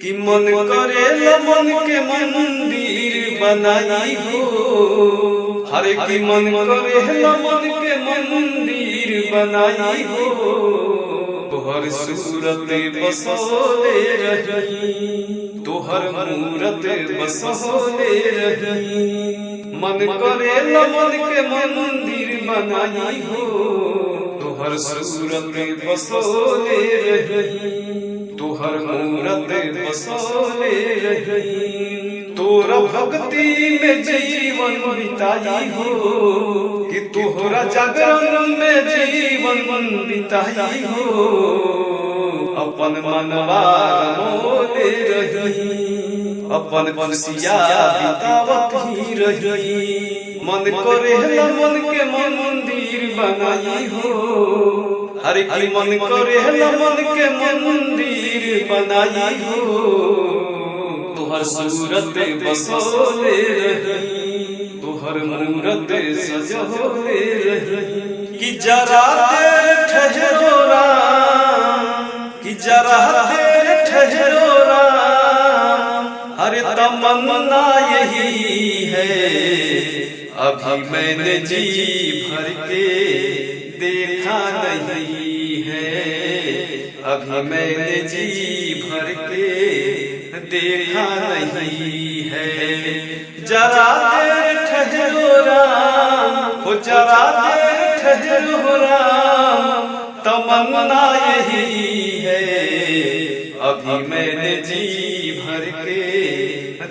कि मन करे मन के मंदिर बनाई हो। हरे की मन करे मन के मंदिर बनाई हो। तोहर सूरत बसोले रही, तोहर मूरत बसोले रही। मन करे मन के मंदिर बनाई हो। तोहर सूरत बसोले रही, तोहर मूरत बसोले रही। तोरा भक्ति में जीवन बिताई हो, कि तोहरा जागरण में जीवन बिताई हो। अपन मनवा मोले रही, अपन खुशिया बितावत ही रही। मन करे मन के मंदिर बनाई हो। हरे की मन करे मन के मंदिर बनाई हो। तोहर सूरत बसोले रही, तोहर मूरत सजोले रही। कि जरा देर ठहरो राम, कि जरा देर ठहरो राम। हरे तमन्ना यही है, अभी मैंने जी भर के देखा नहीं है। अभी मैंने जी भर के देखा नहीं है। जरा देर ठहरो राम, हो जरा देर ठहरो राम। तमन्ना यही है, अभी मैंने जी भर के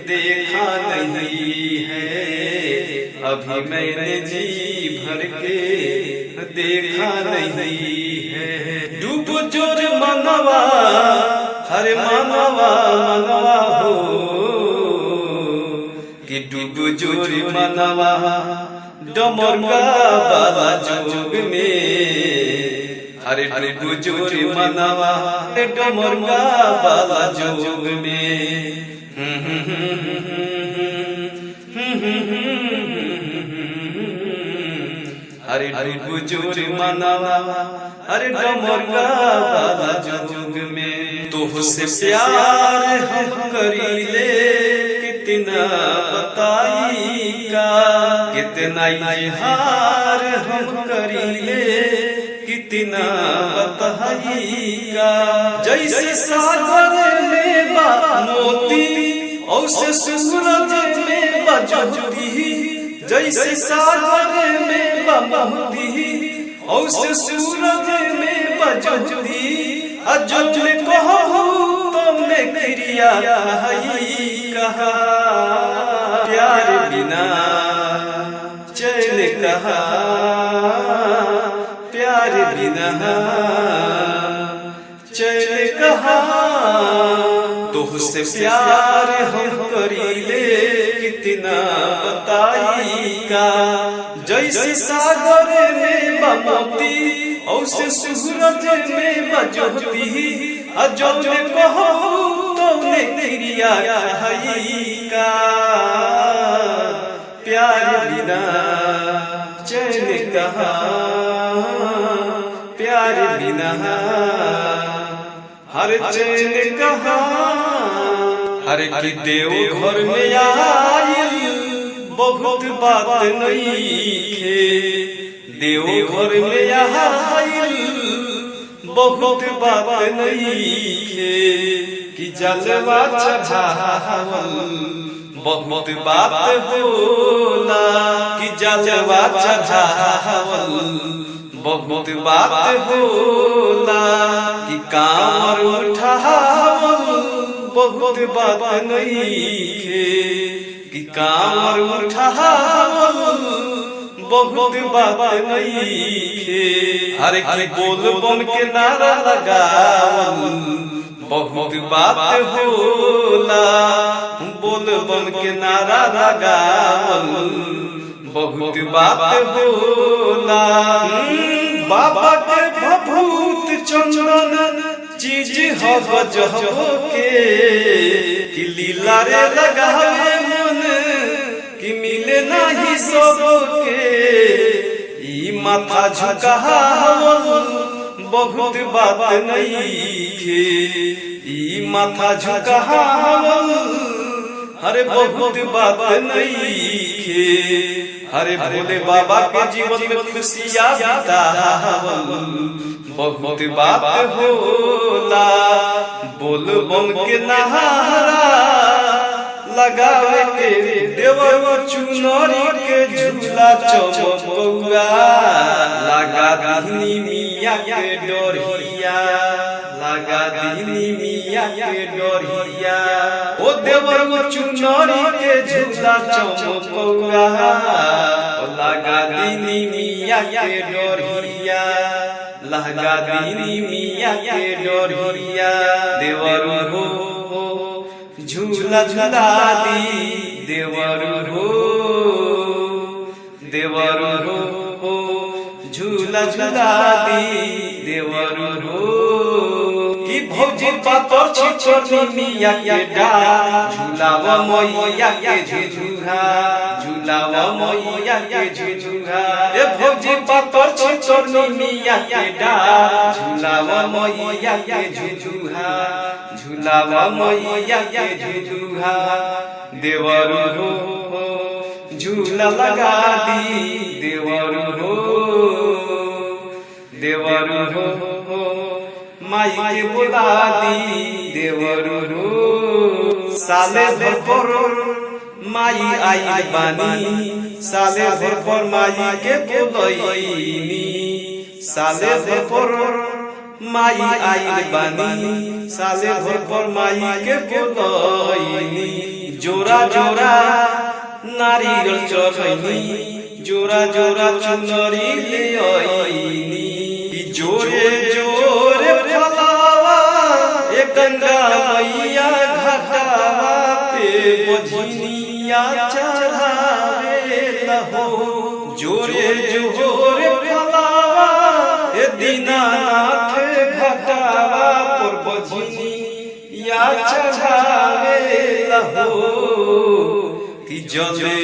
देखा नहीं है। अभी मैंने जी भर के देखा नहीं है। डूब जोर मनवा, हरे मनवा मनवा हो। कि डूब जोर मनवा डमरुआ बाबा जोग में। हरे डूब जोर मनवा डमरुआ बाबा जोग में। हरे डूब जोर मनवा हरे डमरुआ बाबा जोग में। तुझसे प्यार हम करीले कितना बताईगा, कितना इजहार हम करीले कितना बताईगा। जैसे सागर में बा मोती, औसे सूरज में बा ज्योति। जैसे सागर में बा मोती, औसे सूरज में बा ज्योति। अजब में कहो तुमने क्रिया कहा, प्यार बिना चैन कहा, प्यार बिना चैन कहा। तुझसे प्यार हम करीले कितना बताईगा। जैसे सागर में बा मोती, औसे सूरज में बा ज्योति। अजब में कहो तुमने क्रिया कहा, प्यार बिना चैन कहा, प्यार बिना हर चैन कहा। हर की देव घर में आई बहुत बात नहीं खे। देव घर में आई बहुत बात नहीं खे। कि जलवा चढ़ावल बहुत बात होला। कि जलवा चढ़ावल बहुत बात होला। कि कामर उठावल बहुत बात नहीं खे। कि कामर उठावल बहुत बात नहीं खे। हरे की बोल बम के नारा लगावल बहुत बात होला। बोल बम के नारा लगावल बहुत बात होला। बाबा के भभूत चंदन चीज हो गजब के। कि लीला रे लगावे मन, कि मिले नहीं सबके। ई माथा झुकावल बहुत बात नहीं खे। ई माथा झुकावल अरे बहुत बात नइखे। अरे भोले बाबा के जीवन में खुशियाँ बितावल बहुत बात होला। बोल बम के नहारा लगावे के देवर चुनरी के झूला चमकौआ लगा दीनी मिया के डोरिया लगा दीनी मिया के डोरिया ओ देवर चुनरी के झूला चमकौआ लगा दीनी मिया के डोरिया लगा दीनी मिया के डोरिया। देवर हो झूला झूला दी देवर हो देवर हो झूला झूला दी देवर हो कि भौजी पातर छिछोनी मिया के डाल झूलावा मैया के झूझुहा झूलावा मैया के झूझुहा ए भौजी पातर छिछोनी मिया के डाल झूलावा मैया के झूझुहा झूलावा मैया के झूझुहा। देवर हो झूला लगा दी देवर हो देवर हो माई के बुला दी देवर हो। साले भर पर माई आई बानी साले भर पर माई के बुलैनी साले भर पर माई आई बानी साले भर पर माई के बुलैनी। जोरा जोरा नारियल चढ़ैनी जोरा जोरा चुनरी ले आईनी जोरे जोरे फलावा ए गंगा मैया घाटावा पे बजनिया चढ़ावे लहो जोरे जोरे फलावा ए दीनानाथ घाटावा पर बजनिया चढ़ावे लहो कि जले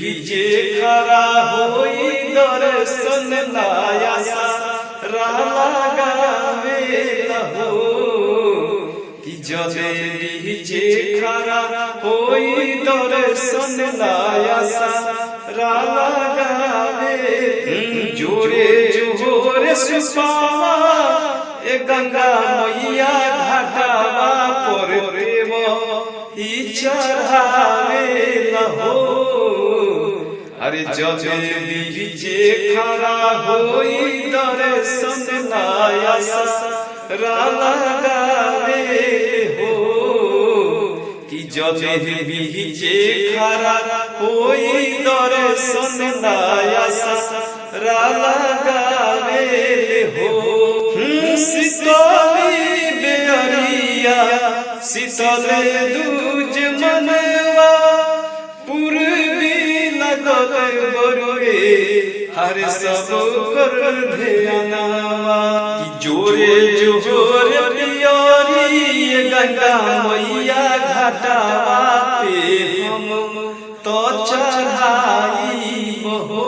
बीजे खरा होई दर्शन लाया लगावे लहो कि जले बीजे खरा होई दर्शन लाया लगावे जोरे जोरे सुपावा ए गंगा मैया घाटावा पर प्रेम ई चढ़ावे लहो अरे जले बीजे खरा होई दर्शन लाया लगावे हो कि जले बीजे खरा होई दर्शन लाया लगावे हो। शीतली बेअरिया शीतले दूज मनवा पूर्वी लगल बरुए हर सब कर ध्यानवा कि जोरे जोरे प्रियरी गंगा मैया घाटावा पे हम तो चढ़ाई हो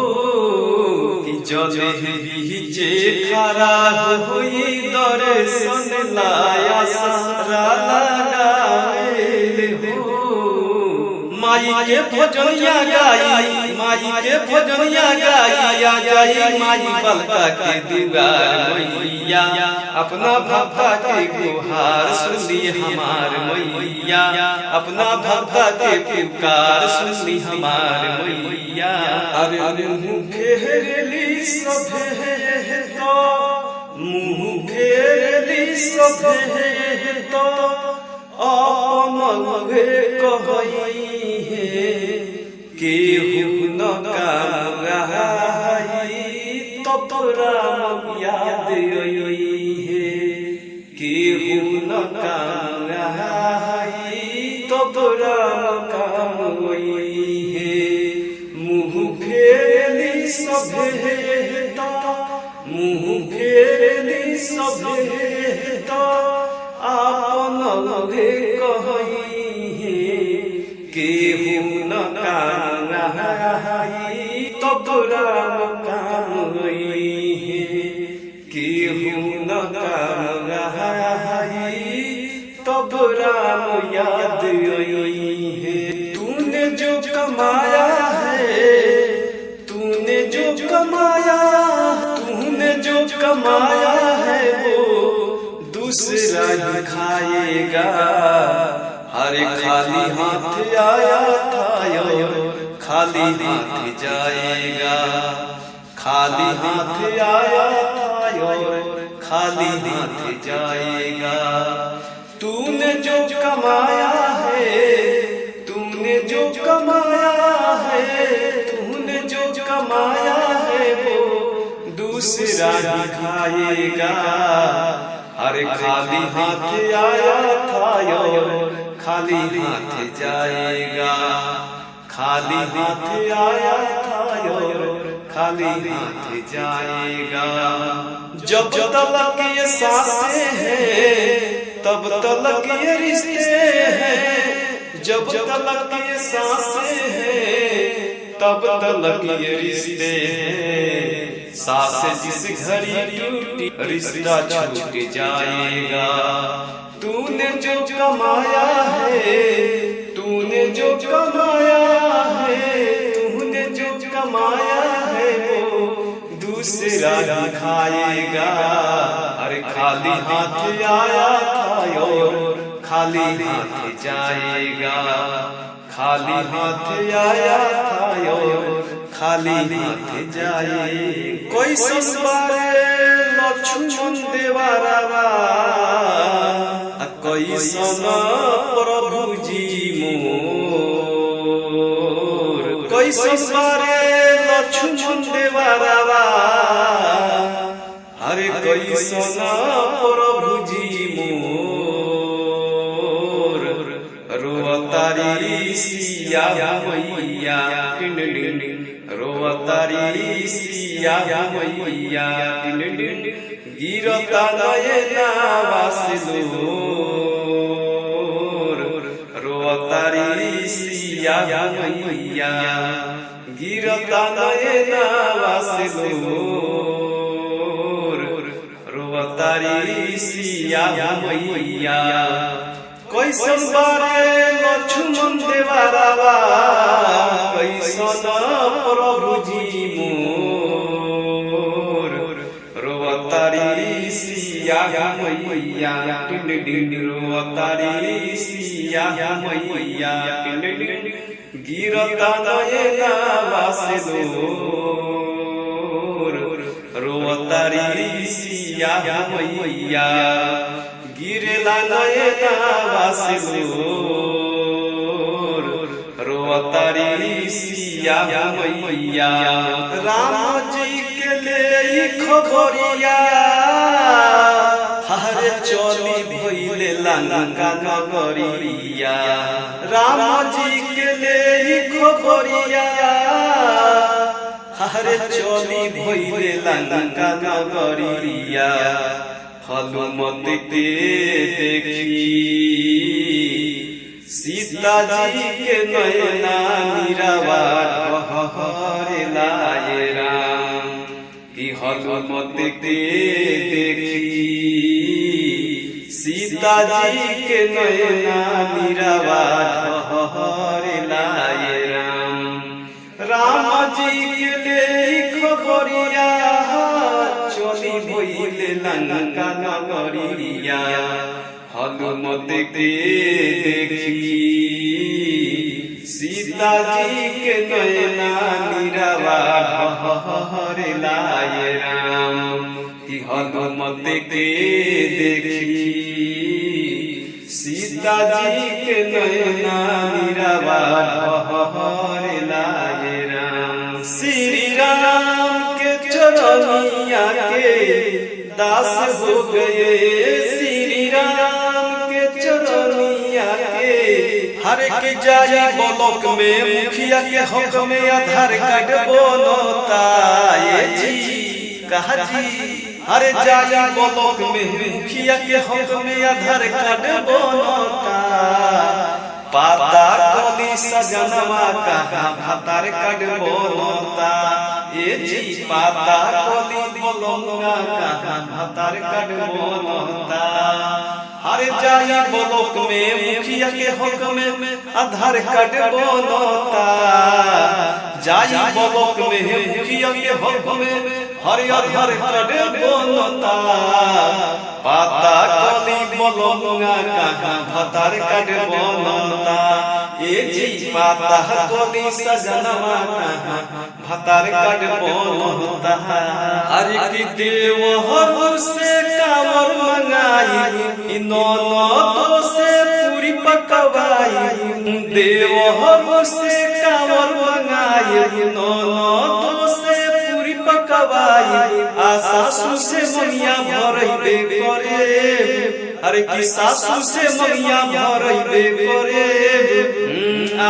कि जले बीजे खरा होई दर्शन लाया लगावे हो। माई के भजनिया गाई माई के भजनिया गाई जाई माई बलका के दुआर मैया अपना भक्ता के गुहार सुनी हमार मैया अपना भक्ता के पुकार सुनी हमार मैया। अरे मुखेली सभे तो मुखेली सभे तो अमगे कहई केहू न गाई तब राम याद आई है केहू न गाई तब राम काम आई है। मुँह फेरली सभेता मुँह फेरली सभेता आपन लगे कहई केहू न काई तब राम काम केहू न काई तब कमाया है, तूने जो कमाया, तूने जो कमाया है वो दूसरा ही खाएगा। हरे खाली हाथ आया था और खाली हाथ जाएगा, खाली हाथ आया था और खाली हाथ जाएगा। तूने जो कमाया है, तूने जो कमाया है, तूने जो कमाया है वो दूसरा ही खाएगा। अरे खाली हाथ आया था और खाली हाथ जाएगा, खाली हाथ आया था और खाली हाथ जाएगा। जब तलक ये सांसें हैं तब तलक ये रिश्ते हैं, जब तलक ये सांसें हैं तब तलक ये रिश्ते हैं। सांसें जिस घड़ी टूटी रिश्ता छूट जाएगा। तूने जो कमाया है, तूने जो कमाया है, तूने जो कमाया है वो दूसरा ही खाएगा। अरे खाली हाथ आया था और खाली हाथ जाएगा, खाली हाथ आया था और खाली हाथ जाएगा। कोई संबारे लक्ष्मण देवारा, कोई सना प्रभु जी मोर, कोई संबारे लक्ष्मण देवारा, हरे कोई सना प्रभु जी मोर। रोवतारी सिया मैया, रोवतारी सिया मैया, गिरता नयना वासिलोर। रोवतारी सिया मैया, गिरता नयना वासिलोर। रोवतारी सिया मैया। कोई संबारे लक्ष्मण देवारा, कोई सना प्रभु जी मोर। रोवतारी सिया मैया, रोवतारी सिया मैया, गिरता नयना वासिलोर। रोवतारी सिया मैया, गिरला नयना वासिलोर। रोवतारी सिया मैया। राम जी के ले खबरिया, हरे चली भइले लंका नगरिया। राम जी के ले खबरिया, हरे चली भइले लंका नगरिया। हनुमत के देखी सीता जी के नयना निरावा हरे लाए राम। कि हनुमत के देखी सीता जी के नयना निरावा हरे लाए राम। राम जी के ले खबरिया, चली भइले लंका नगरिया। हनुमत के देखी सीता जी के नयना निरावा हरे लाए राम। कि हनुमत के देखी सीता जी के नयना निरावा हरे लाए राम। श्री राम के चरनिया के दास हो गए, श्री राम के चरनिया के। हर एक जाई ब्लॉक में मुखिया के हक में आधार कार्ड बनता ये जी कहा जी। हर जाई ब्लॉक में मुखिया के हक में आधार कार्ड बनता। पाता कली सजनवा कहा भातार कार्ड बनता ये जी। पाता कली বলঙ্গা কাহা ভাতার কাটবো নতা अरे जाई बोलोक में मुखिया के हक में आधार कार्ड बनता जाई बोलोक में मुखिया के हक में हर आधार कार्ड बनता पाता कली बोलोंगा कहाँ भातार कार्ड बनता ये जी पाता कली सजनवा कहाँ भातार कार्ड बनता अरे की देव हर से कावर मंगाई नौनो से पूरी पकवाई देव हर से कावर मंगाई नौनो से पूरी पकवाई आ सासू से ममिया भरइबे करे अरे की सासू से ममिया भरइबे करे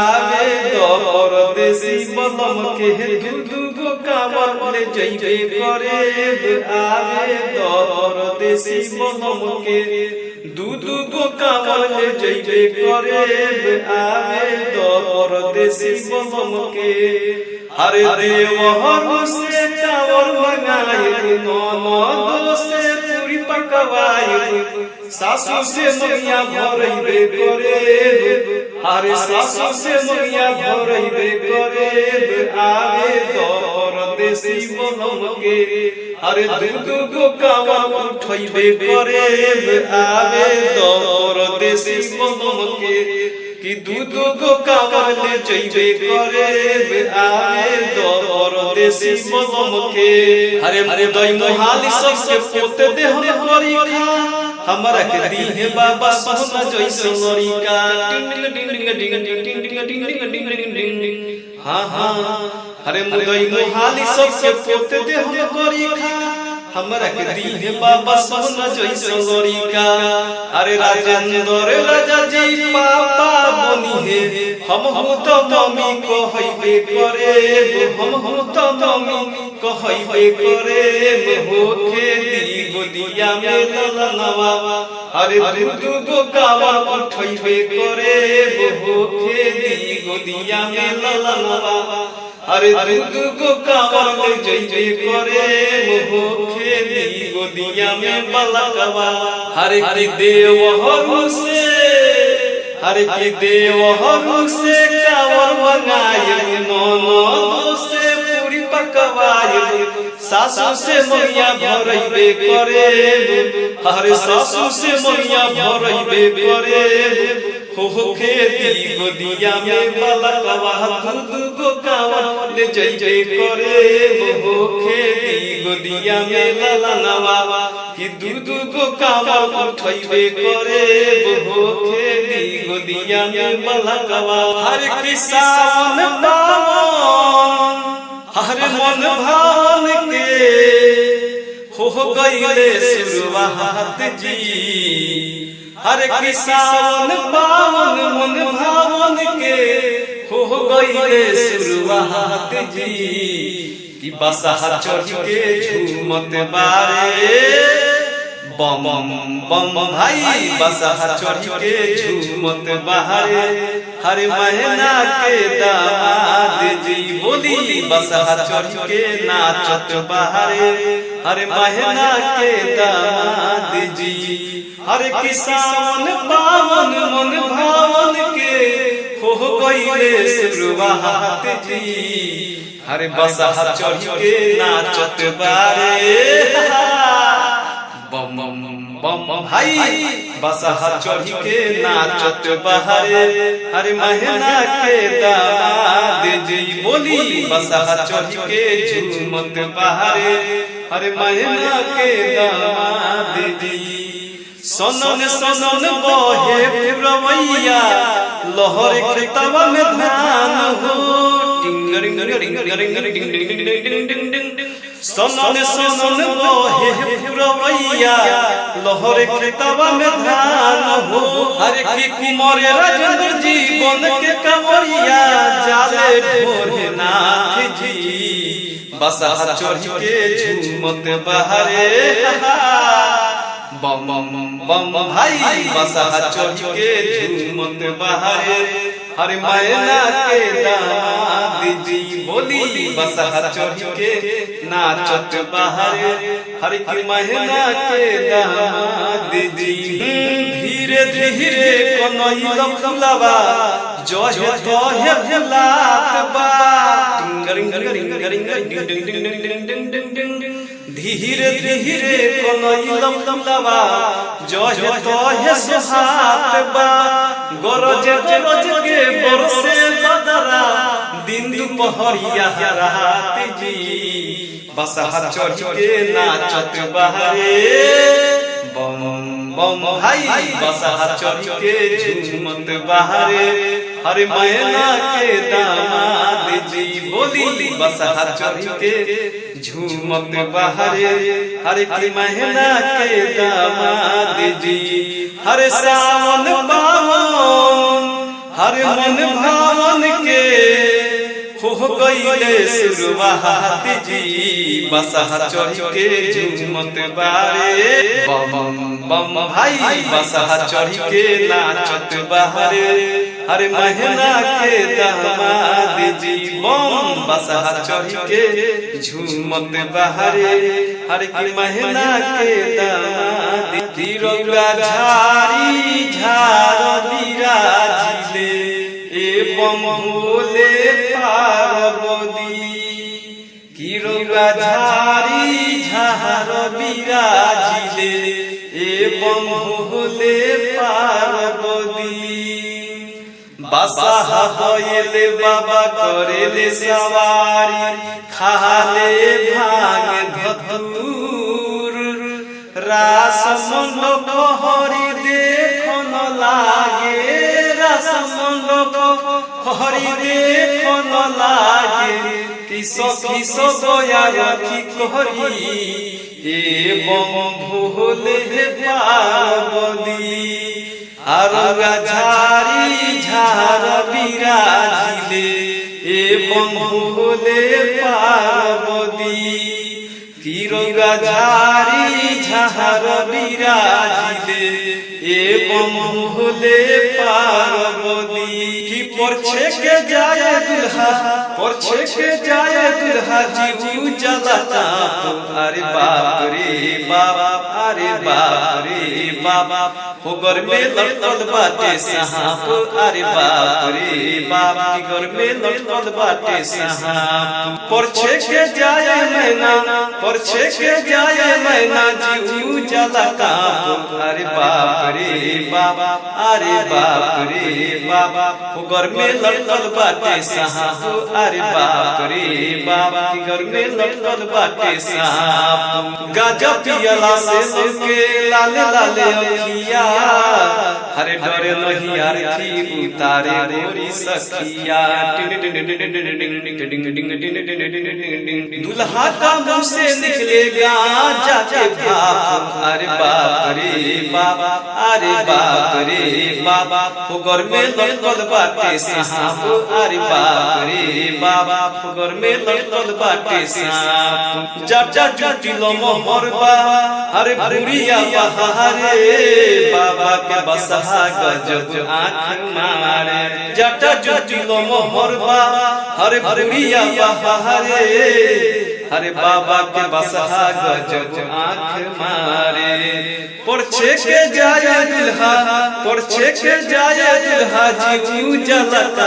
आवे तो परदेसी बलम के दूधू गो कावर ले जइबे करे आवे तो परदेसी बलम के दूधू गो कावर ले जइबे करे आवे तो परदेसी बलम के हरे देव हर से कावर मंगाए नौनो से पूरी पकवाई सासू से ममिया भरइबे करे हरे सासू से ममिया भरइबे करे आवे तो परदेसी बलम के हरे दूध गो कावर उठइबे करे आवे तो परदेसी बलम के कि दूध गो कावर ले जइबे करे आवे तो परदेसी बलम के हरे मुदई मोहाली सबके पोते दे हम करी हमरा के दी है बाबा सोना जइसे लड़का हां हां हरे मुदई मोहाली सबके पोते दे हम करी हमरा के दी है बाबा सोना जइसे लड़का अरे राजेंद्र राजा जी पापा बनी है हम तो मम्मी को हइबे करे हम तो मम्मी को हइबे करे होखे दी गोदिया में ललनवा अरे दूध गो कावर उठइबे करे होखे दी गोदिया में ललनवा अरे दूध गो कावर ले जइबे करे होखे दी गोदिया में बलकवा हरे की देव हर से हरे की देव हर से कावर मंगाए नौनो से पूरी पकवाई सासू से ममिया भरइबे करे हरे सासू से ममिया भरइबे करे होखे दी गोदिया में बलकवा दूध गो कावर ले जइबे करे होखे दी गोदिया में ललनवा कि दूध गो कावर उठइबे करे होखे दी गोदिया में बलकवा हरे किसान पावन हरे मन भावन के हो गइले शुरुआत जी हरे किसान पावन मन भावन के हो गइले शुरुआत जी कि बसहा चढ़ के झूमत बारे बम बम भाई बसहा चढ़ के झूमत बारे हरे महीना के दामाद जी बोली बसहा चढ़ के नाचत बारे हरे महीना के दामाद जी हरे किसान पावन मन भावन के हो गइले शुरुआत जी हरे बसहा चढ़ के नाचत बारे बम बम भाई बसहा चढ़ के नाचत बहारे हरे महीना के दामाद जी बोली बसहा चढ़ के झूमत बहारे हरे महीना के दामाद जी सनन सनन बहे पुरवैया लहर खेतवा में धान हो टिंग रिंग रिंग रिंग रिंग रिंग रिंग सनन सनन बहे पुरवैया लहर खेतवा में धान हो हरे की कुमार राजेंद्र जी बन के कंवरिया जाले भोलेनाथ जी बसहा चढ़ के झूमत बहारे बम बम बम भाई बसहा चढ़ के झूमत बहारे हरे मैना के दामाद जी बोली बसहा चढ़ के नाचत बाहरे हरे की मैना के दामाद जी धीरे धीरे कनैल फुलवा जो है तो है फुलात बा टिंगरिंग टिंगरिंग टिंगरिंग टिंग टिंग टिंग टिंग धीरे धीरे कनैल फुलवा जो है तो है सुहात बा गरज गरज के बरसे बदरा दिन दुपहरिया रात जी बसहा चढ़ के नाचत बहारे बम बम भाई बसहा चढ़ के झूमत बहारे हरे मैना के दामाद जी बोली बसहा चढ़ के झूमत बहारे हरे की मैना के दामाद जी हरे सावन पावन हरे मन भावन के हो गईले शुरुआत जी बसहा चढ़ के झूमत बारे बम बम भाई बसहा चढ़ के नाचत बहारे हरे मैना के दामाद जी बम बसहा चढ़ के झूमत बहारे हरे की मैना के दामाद तिरंगा झारी झार बिराजिले एवं भोले पार्वती तिरंगा झारी झार बिराजिले एवं भोले पार्वती बसहा होइले बाबा करेले सवारी खाले भांग धतूर रास मंडप हरि देखन लागे रास मंडप हरि देखन लागे किसो किसो गोया रखी कहरी एवं भोले पार्वती आरगा झारी झार बिराजिले एवं भोले पार्वती तिरंगा झारी झार बिराजिले एवं भोले पार्वती की परछे के जाए दुल्हा परछे के जाए दुल्हा जीव जलता अरे बाप रे बाप अरे बाप रे बाप हो घर में लटकल बाटे साहब अरे बाप रे बाप की घर में लटकल बाटे साहब परछे के जाए मैना परछे के जाए मैना जीव जलता अरे बाप रे बाप अरे बाप रे बाप हो घर में लटकल बाटे साहब अरे बाप रे बाप की घर में लटकल बाटे साहब गाजा पियला से सबके लाले लाले अखिया हरे डरे नहीं आरती उतारे गोरी सखिया दुल्हा का मुंह से निकलेगा जाके भाप अरे बाप रे बाप अरे बाप रे बाप हो घर में लटकल बाटे साहब अरे बाप रे बाप हो घर में लटकल बाटे साहब जटा जुटिलो मोहरबा अरे बुढ़िया बहारे बाबा के बसहा गजब आँख मारे जटा जुटिलो मोहरबा अरे बुढ़िया बहारे हरे बाबा के बसहा गजब आँख मारे परछे के जाए दुल्हा परछे के जाए दुल्हा जीव जलता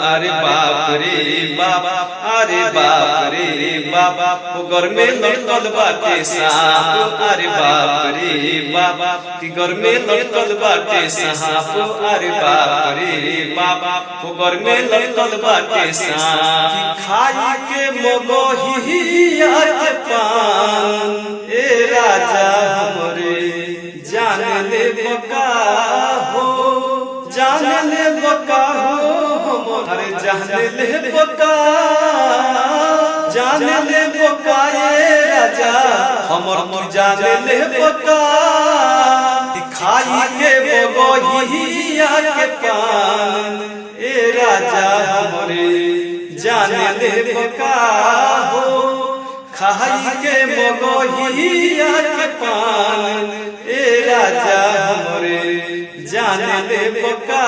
अरे बाप रे बाप अरे बाप रे बाप घर में लटकल बाटे साहब अरे बाप रे बाप की घर में लटकल बाटे साहब अरे बाप रे बाप घर में लटकल बाटे साहब खाई के मोगहिया के पान ए राजा हमरे जान ले बका हो जान ले बका हो अरे जान ले बका जान ले बका ये राजा हमर तू जान ले बका खाई के बगहिया के पान ए राजा हमरे जान ले बका हो खाई के मगहिया के पान ए राजा हमरे जान ले बका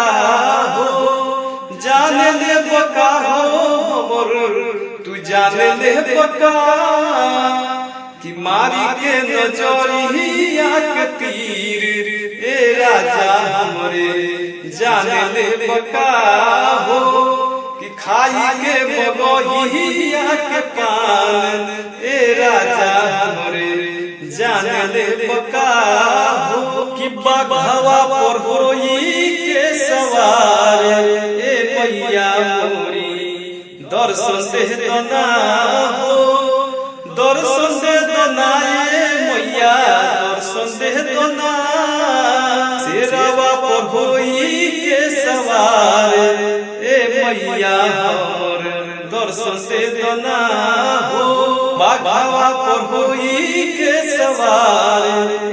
हो बका हो मोर तू जान ले बका कि मारी के नजरिया के तीर ए राजा हमरे जान ले बका हो कि खाई के बगहिया के पान ए राजा हमरे जान ले बका हो कि बघवा पर होई के सवार ए मैया मोरी दर्शन दे दना हो दर्शन दे दना ए मैया दर्शन दे दना शेरवा पर होई के सवार ए मैया मोर दर्शन दे दना हो बघवा पर होई के सवार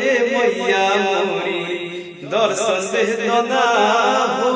ए मैया मोरी दर्शन दे दना हो।